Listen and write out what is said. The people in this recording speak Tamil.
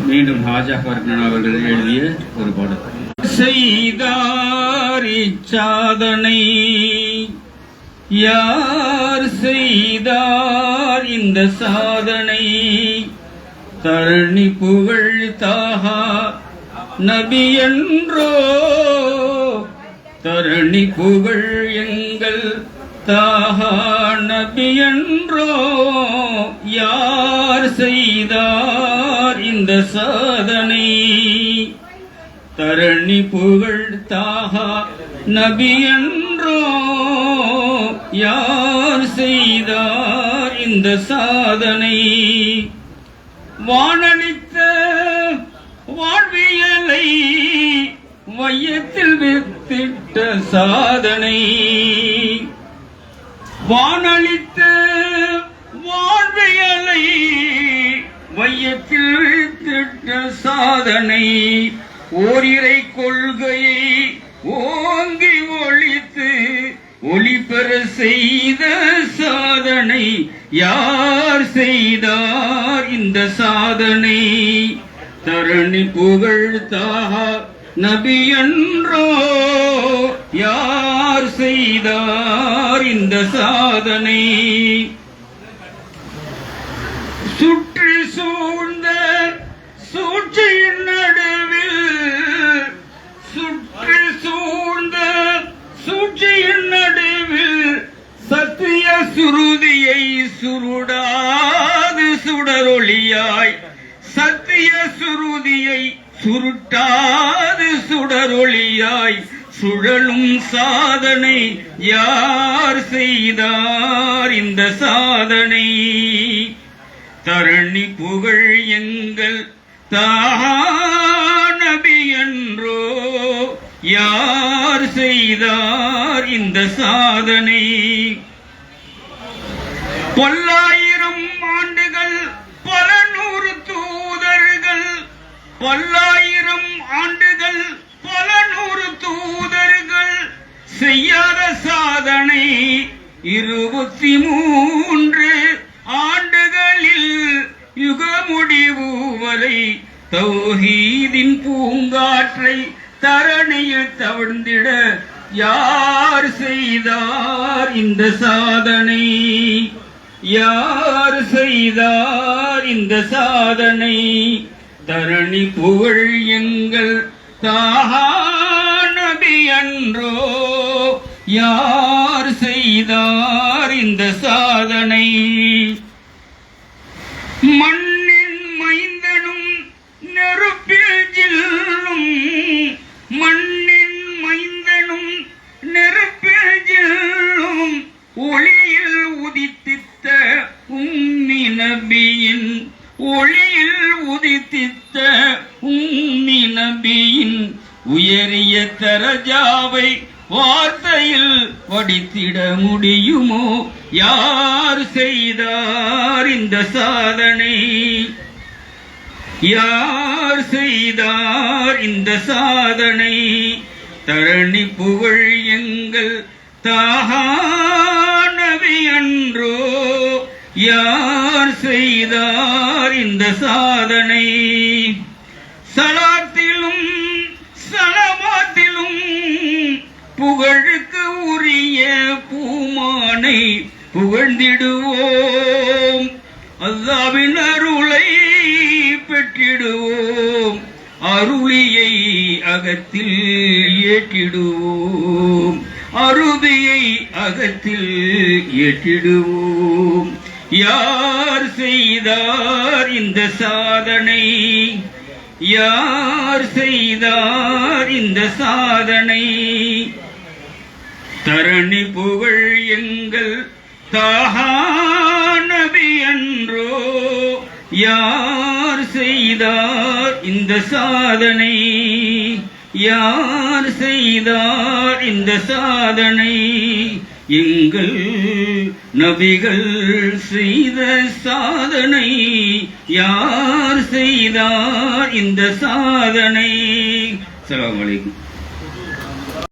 மீண்டும் ஹாஜா ஃபர்னான் அவர்கள் எழுதிய ஒரு பாடல். செய்தார் இச்சாதனை, யார் செய்தார் இந்த சாதனை, தரணி புகழ் தாஹா நபி என்றோ, தரணி புகழ் எங்கள் தாஹா நபி என்றோ, யார் செய்தார் இந்த சாதனை, தரணி புகழ் தாஹா நபி என்றோ, யார் செய்தார் இந்த சாதனை, வானளித்த வாழ்வியலை வையத்தில் வித்திட்ட சாதனை, வானளித்த வாழ்வியலை வையத்தில் வித்திட்ட சாதனை, ஓரிரை கொள்கையை ஓங்கி ஒழித்து ஒளிபெற செய்த சாதனை, யார் செய்தார் இந்த சாதனை, தரணி புகழ் தாஹா நபி என்றோ, யார் செய்தார் இந்த சாதனை, சுற்றி சூழ்ந்த சூழ்ச்சியின் நடுவில், சுற்றி சூழ்ந்த சூழ்ச்சியின் நடுவில், சத்திய சுருதியை சுருடாது சுடரொளியாய், சத்திய சுருதியை சுருட்டாது சுடரொளியாய் சுழலும் சாதனை, யார் செய்தார் இந்த சாதனை, தரணி புகழ் எங்கள் தாஹா நபி என்றோ, யார் செய்தார் இந்த சாதனை, பல்லாயிரம் ஆண்டுகள் பல நூறு தூதர்கள், பல்லாயிரம் ஆண்டுகள் பல நூறு தூதர்கள் செய்யாத சாதனை, 23 ஆண்டுகளில் யுக முடிவு வரை தௌஹீதின் பூங்காற்றை தரணியில் தவழ்ந்திட, யார் செய்தார் இந்த சாதனை, யார் செய்தார் இந்த சாதனை, தரணி புகழ் எங்கள் தாஹா நபி என்றோ, யார் செய்தார் இந்த சாதனை, மண்ணின் மைந்தனும் நெருப்பில் ஜில்லும், மண்ணின் மைந்தனும் நெருப்பில் ஜில்லும், ஒளியில் உதித்தித்த உம்மி நபியின், ஒளியில் உதித்தித்த உம்மி நபியின் உயரிய தரஜாவை வார்த்தையில் படித்திட முடியுமோ, யார் செய்தார் இந்த சாதனை, யார் செய்தார் இந்த சாதனை, தரணி புகழ் எங்கள் தாஹா நபி என்றோ, யார் செய்தார் இந்த சாதனை, சலாத்திலும் சலவாத்திலும் புகழுக்கு உரிய பூமானை புகழ்ந்திடுவோம், அல்லாஹ்வின் அருளை பெற்றிடுவோம், அருளியை அகத்தில் ஏற்றிடுவோம், அருவியை அகத்தில் ஏற்றிடுவோம், யார் செய்தார் இந்த சாதனை, யார் செய்தார் இந்த சாதனை, தரணி புகழ் எங்கள் தாஹா நபி என்றோ, யார் செய்தார் இந்த சாதனை, யார் செய்தார் இந்த சாதனை, எங்கள் நபிகள் செய்த சாதனை, யார் செய்தார் இந்த சாதனை. அஸ்ஸலாமு அலைக்கும்.